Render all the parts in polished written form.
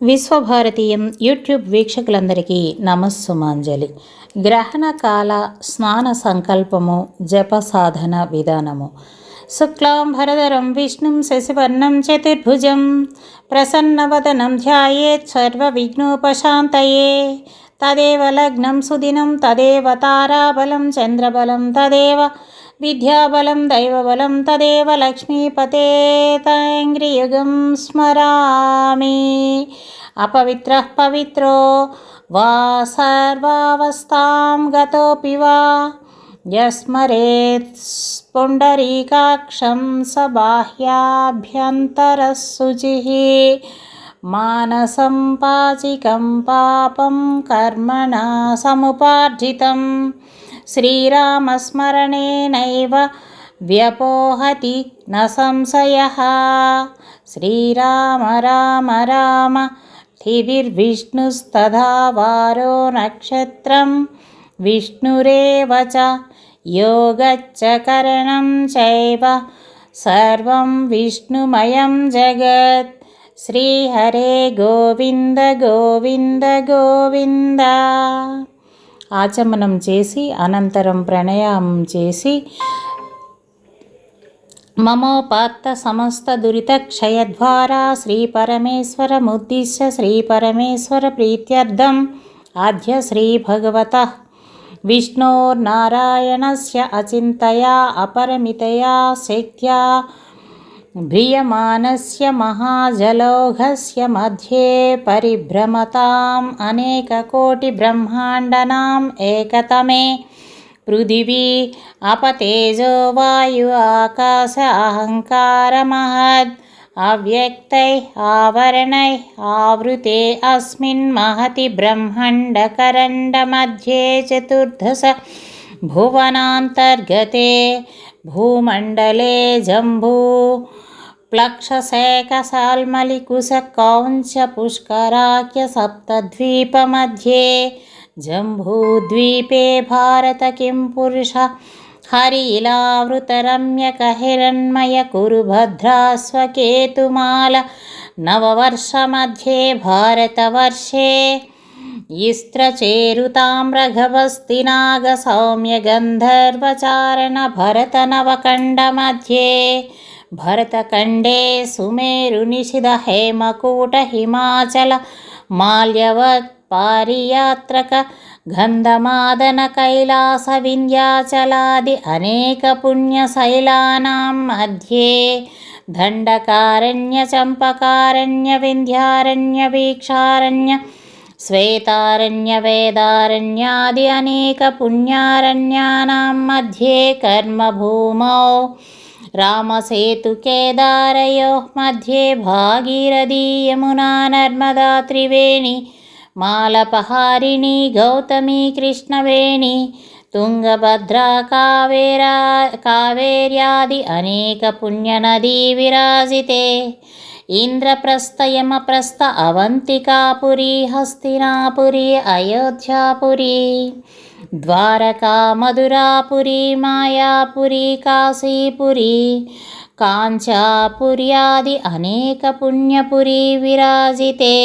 విశ్వభారతీయం YouTube వీక్షకులందరికీ నమస్సుమాంజలి. గ్రహణ కాల స్నాన సంకల్పము, జప సాధన విధానము. శుక్లాం భరధరం విష్ణుం శశివర్ణం చతుర్భుజం ప్రసన్నవదనం ధ్యాయేత్ సర్వవిఘ్నోపశాంతయే. తదేవ లగ్నం సుదినం తదేవ తారాబలం చంద్రబలం తదేవ విద్యాబలం దైవబలం తదేవ లక్ష్మీపతే తాంగ్రియుగం స్మరామి. అపవిత్రః పవిత్రో వా సర్వావస్థాం గతోపి వా యస్మరేత్ పుండరీకాక్షం స బాహ్యాభ్యంతరశుచిః. మానసం పాచికం పాపం కర్మణా సముపార్జితం శ్రీరామస్మరణేనైవ వ్యపోహతి న సంశయః. శ్రీరామ రామ రామ ధిర్విష్ణుస్తథా వారో నక్షత్రం విష్ణురేవ చ యోగచ్చ కరణం చైవ సర్వం విష్ణుమయం జగత్. శ్రీహరే గోవింద గోవింద గోవింద. ఆచమనం చేసి అనంతరం ప్రణయామం చేసి మమోపాత్త సమస్త దురిత క్షయద్వారా శ్రీపరమేశ్వరముద్దిశ్య శ్రీపరమేశ్వర ప్రీత్యర్థం ఆద్య శ్రీభగవతః విష్ణోర్నారాయణస్య అచింతయా అపరిమితయా శక్త్యా భ్రీయమానస్య మహాజలౌఘస్య మధ్యే పరిభ్రమతాం అనేకకోటి బ్రహ్మాండనాం ఏకతమే. పృథివీ అపతేజో వాయు ఆకాశ అహంకార మహద్ అవ్యక్తై ఆవరణై ఆవృతే అస్మిన్ మహతి బ్రహ్మాండకరండ మధ్యే చతుర్దశ భువనాంతర్గతే భూమండలే జంబూ ప్లక్షశేఖసాల్మలికుశ కౌంచ పుష్కరాఖ్య సప్తద్వీపమధ్యే జంబూద్వీపే భారత కిం పురుష హరిలావృతరమ్యక హిరణ్మయ కురు భద్రాస్వకేతుమాల నవవర్షమధ్యే భారతవర్షే ఇస్త్రచేరుతామ్రఘవస్తినాగ సౌమ్య గంధర్వచారణ భరత నవకండ మధ్యే భరతఖండే సుమేరు నిషిధ హేమకూట హిమాచల మాల్యవత్ పారియాత్రక గంధమాదన కైలాస వింధ్యాచలాది అనేక పుణ్యశైలానాం మధ్యే దండకారణ్య చంపకారణ్య వింధ్యారణ్య వీక్షారణ్య శ్వేతారణ్య వేదారణ్యాది అనేక పుణ్యారణ్యానాం మధ్యే కర్మభూమౌ రామసేతు కేదారయోః మధ్యే భాగీరథీ యమునా నర్మదా త్రివేణి మాలపహారిణి గౌతమి కృష్ణవేణి తుంగభద్రా కావేర్యాది అనేక పుణ్యనదీ విరాజితే. ఇంద్రప్రస్థ యమప్రస్థ అవంతికాపురి హస్తినాపురి అయోధ్యాపురి ద్వారకా మధురాపురి మాయాపురి కాశీపురి కాంచాపుర్యాది అనేక పుణ్యపురి విరాజితే.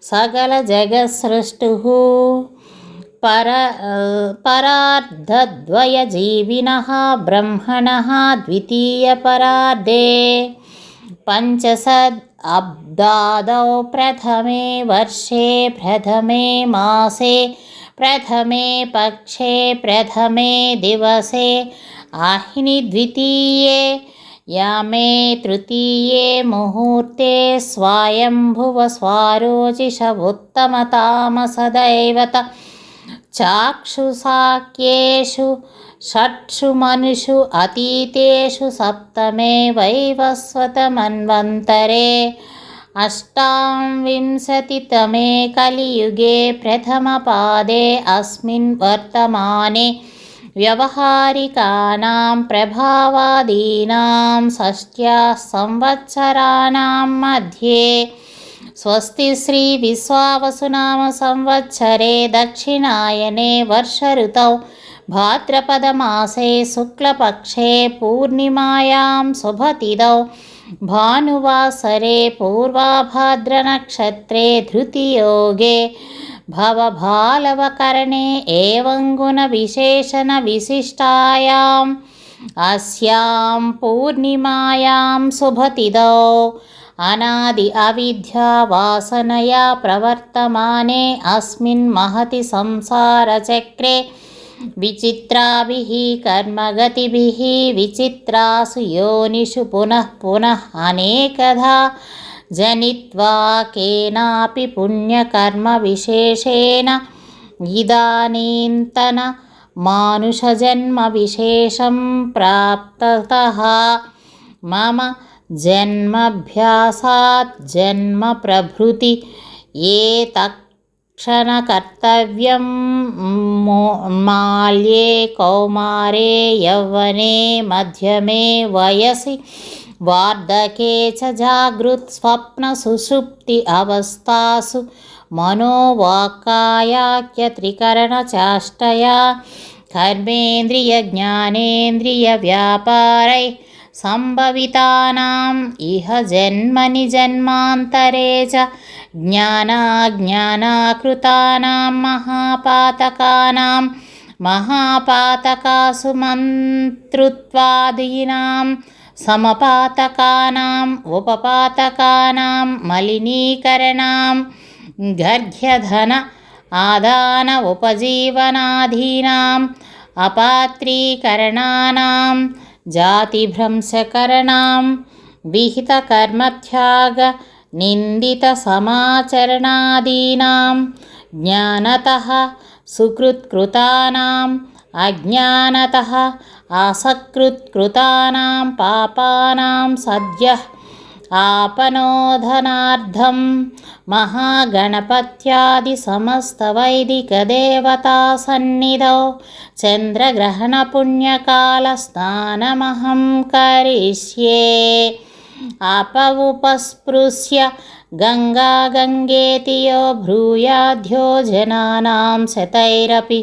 సకల జగత్సృష్టుః పరార్ధద్వయ జీవినః బ్రహ్మణః ద్వితీయ పరార్ధే పంచసద్ అబ్దాదౌ ప్రథమే వర్షే ప్రథమే మాసే ప్రథమే పక్షే ప్రథమే దివసే ఆహిని ద్వితీయే యామే తృతీయే ముహూర్తే స్వయంభువ స్వారోచిష ఉత్తమతామసదైవత చాక్షుషాఖ్యేషు షట్సు మనుషు అతీతేషు సప్తమే వైవస్వతమన్వంతరే అష్టావింశతితమే కలియుగే ప్రథమపాదే అస్మిన్ వర్తమానే వ్యవహారికానాం ప్రభావాదీనాం షష్ట్యా సంవత్సరాణాం మధ్యే స్వస్తి శ్రీ విశ్వావసునామ సంవత్సరే దక్షిణాయనే వర్ష ఋతౌ భాద్రపదమాసే శుక్లపక్షే పూర్ణిమాయాం శుభతిథౌ భానువాసరే పూర్వాభాద్రనక్షత్రే ధృతియోగే భవభాలవకరణే ఏవం గుణవిశేషణ విశిష్టాయాం అస్యాం పూర్ణిమాయాం శుభతిథౌ అనాది అవిద్యా వాసనయా ప్రవర్తమానే అస్మిన్ మహతి సంసారచక్రే విచిత్రాభిః కర్మగతిభిః విచిత్రాసు యోనిషు పునః పునః అనేకధా జనిత్వా కేనాపి పుణ్యకర్మ విశేషేణ ఇదానీంతన మానుషజన్మ విశేషం ప్రాప్తతః మమ జన్మభ్యాసాత్ జన్మ ప్రభృతి ఏతక్షణకర్తవ్యం మాల్యే కౌమారే యౌవనే మధ్యమే వయసి వార్ధకే చ జాగృత్ స్వప్న సుషుప్తి అవస్థాసు మనోవాక్కాయాఖ్య త్రికరణ చాష్టయా కర్మేంద్రియ జ్ఞానేంద్రియ వ్యాపారై సంభవితానాం ఇహ జన్మని జన్మాంతరే చ జ్ఞానాజ్ఞానాకృతానాం మహాపాతకానాం మహాపాతకాసు మంతృత్వాదీనాం సమపాతకానాం ఉపపాతకానాం మలినీకరణాం గర్ఘ్యధన ఆదాన ఉపజీవనాధీనాం అపాత్రీకరణానాం జాతిభ్రంశకరణాం విహితకర్మత్యాగ నిందిత సమాచరణాదీనాం జ్ఞానతః సుకృత్కృతానాం అజ్ఞానతః అసకృత్కృతానాం పాపానాం సద్యః ఆపనోధనార్థం మహాగణపత్యాది సమస్త వైదిక దేవతా సన్నిధౌ చంద్రగ్రహణ పుణ్యకాల స్నానమహం కరిష్యే ఉపస్పృశ్య గంగా గంగేతి యో భ్రూయాధ్యో జనానాం శతైరపి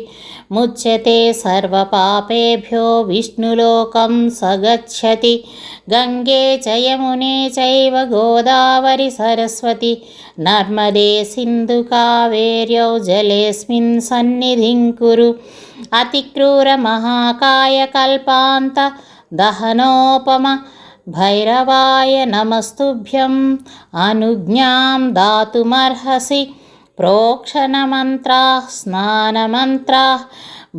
ముచ్యతే సర్వపాపేభ్యో విష్ణులోకం సగచ్చతి గంగే చ యమునే చైవ గోదావరి సరస్వతి నర్మదే సింధు కావేర్యౌ జలేస్మిన్ సన్నిధిం కురు అతిక్రూర మహాకాయ కల్పాంత దహనోపమ భైరవాయ నమస్తుభ్యం అనుజ్ఞాం దాతుమర్హసి ప్రోక్షణమంత్రాః స్నానమంత్రాః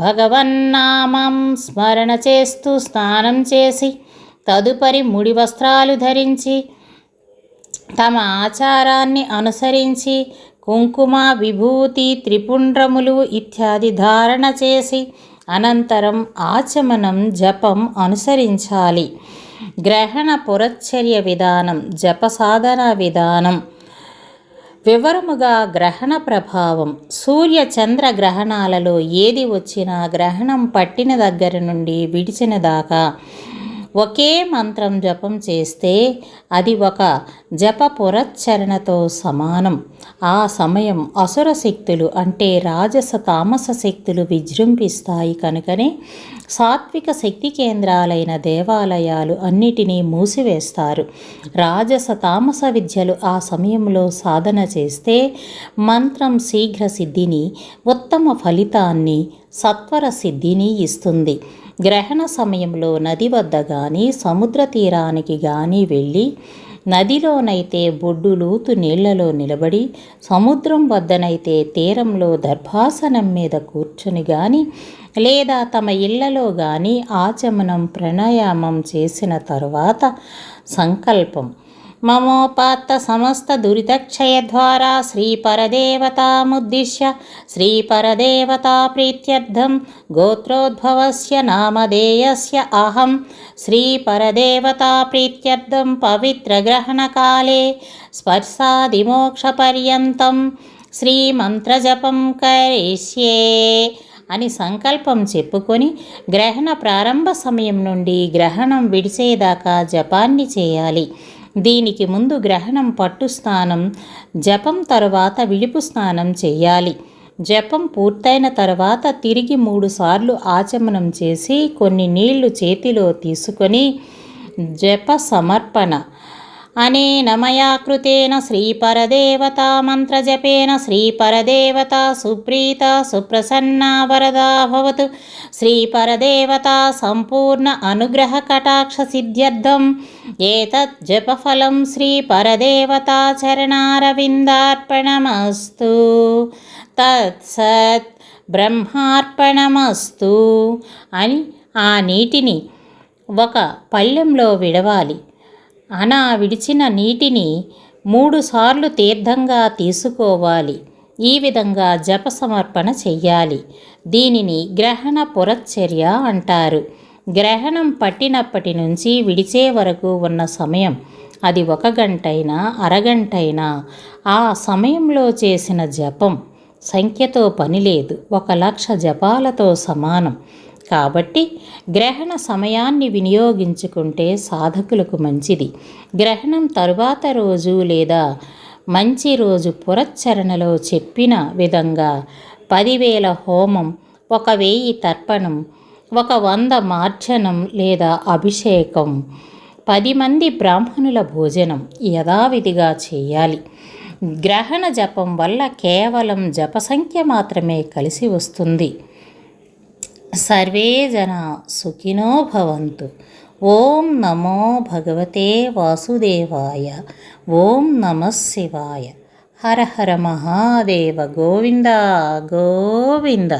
భగవన్నామం స్మరణ చేస్తూ స్నానం చేసి తదుపరి ముడి వస్త్రాలు ధరించి తమ ఆచారాన్ని అనుసరించి కుంకుమ విభూతి త్రిపుండ్రములు ఇత్యాది ధారణ చేసి అనంతరం ఆచమనం జపం అనుసరించాలి. గ్రహణ పురశ్చర్య విధానం, జప సాధన విధానం. వివరముగా గ్రహణ ప్రభావం. సూర్య చంద్ర గ్రహణాలలో ఏది వచ్చినా గ్రహణం పట్టిన దగ్గర నుండి విడిచిన దాకా ఒకే మంత్రం జపం చేస్తే అది ఒక జప పురశ్చరణతో సమానం. ఆ సమయం అసుర శక్తులు అంటే రాజస తామస శక్తులు విజృంభిస్తాయి. కనుకనే సాత్విక శక్తి కేంద్రాలైన దేవాలయాలు అన్నిటినీ మూసివేస్తారు. రాజస తామస విద్యలు ఆ సమయంలో సాధన చేస్తే మంత్రం శీఘ్ర సిద్ధిని, ఉత్తమ ఫలితాన్ని, సత్వర సిద్ధిని ఇస్తుంది. గ్రహణ సమయంలో నది వద్ద కానీ సముద్ర తీరానికి కానీ వెళ్ళి నదిలోనైతే బొడ్డు లోతు నీళ్లలో నిలబడి, సముద్రం వద్దనైతే తీరంలో దర్భాసనం మీద కూర్చొని కానీ లేదా తమ ఇళ్లలో కానీ ఆచమనం ప్రాణాయామం చేసిన తరువాత సంకల్పం మమోపాత్త సమస్త దురితక్షయ ద్వారా శ్రీపరదేవతాముద్దిశ్య శ్రీపరదేవతా ప్రీత్యర్థం గోత్రోద్భవస్య నామధేయస్య అహం శ్రీపరదేవతా ప్రీత్యర్థం పవిత్రగ్రహణకాలే స్పర్శాదిమోక్షపర్యంతం శ్రీమంత్రజపం కరిష్యే అని సంకల్పం చెప్పుకొని గ్రహణ ప్రారంభ సమయం నుండి గ్రహణం విడిచేదాకా జపాన్ని చేయాలి. దీనికి ముందు గ్రహణం పట్టు స్నానం, జపం తరువాత విడుపు స్నానం చేయాలి. జపం పూర్తయిన తర్వాత తిరిగి 3 సార్లు ఆచమనం చేసి కొన్ని నీళ్లు చేతిలో తీసుకొని జప సమర్పణ అనేన మయా కృతేన శ్రీపరదేవతా మంత్రజపేన శ్రీపరదేవతా సుప్రీతా సుప్రసన్నా వరదా భవతు. శ్రీపరదేవతా సంపూర్ణ అనుగ్రహ కటాక్ష సిద్ధ్యర్థం ఏతత్ జపఫలం శ్రీపరదేవతా చరణారవిందార్పణమస్తు. తత్సత్ బ్రహ్మార్పణమస్తు అని ఆ నీటిని ఒక పళ్ళెంలో విడవాలి. విడిచిన నీటిని 3 సార్లు తీర్థంగా తీసుకోవాలి. ఈ విధంగా జప సమర్పణ చెయ్యాలి. దీనిని గ్రహణ పురశ్చర్య అంటారు. గ్రహణం పట్టినప్పటి నుంచి విడిచే వరకు ఉన్న సమయం, అది 1 గంటైనా అరగంటైనా, ఆ సమయంలో చేసిన జపం సంఖ్యతో పని లేదు, 1,00,000 జపాలతో సమానం. కాబట్టి గ్రహణ సమయాన్ని వినియోగించుకుంటే సాధకులకు మంచిది. గ్రహణం తరువాత రోజు లేదా మంచి రోజు పురశ్చరణలో చెప్పిన విధంగా 10,000 హోమం, 1,000 తర్పణం, 100 మార్జనం లేదా అభిషేకం, 10 మంది బ్రాహ్మణుల భోజనం యథావిధిగా చేయాలి. గ్రహణ జపం వల్ల కేవలం జప సంఖ్య మాత్రమే కలిసి వస్తుంది. సర్వే జనా సుఖినో భవంతు. ఓం నమో భగవతే వాసుదేవాయ. ఓం నమః శివాయ. హర హర మహాదేవ. గోవింద గోవింద.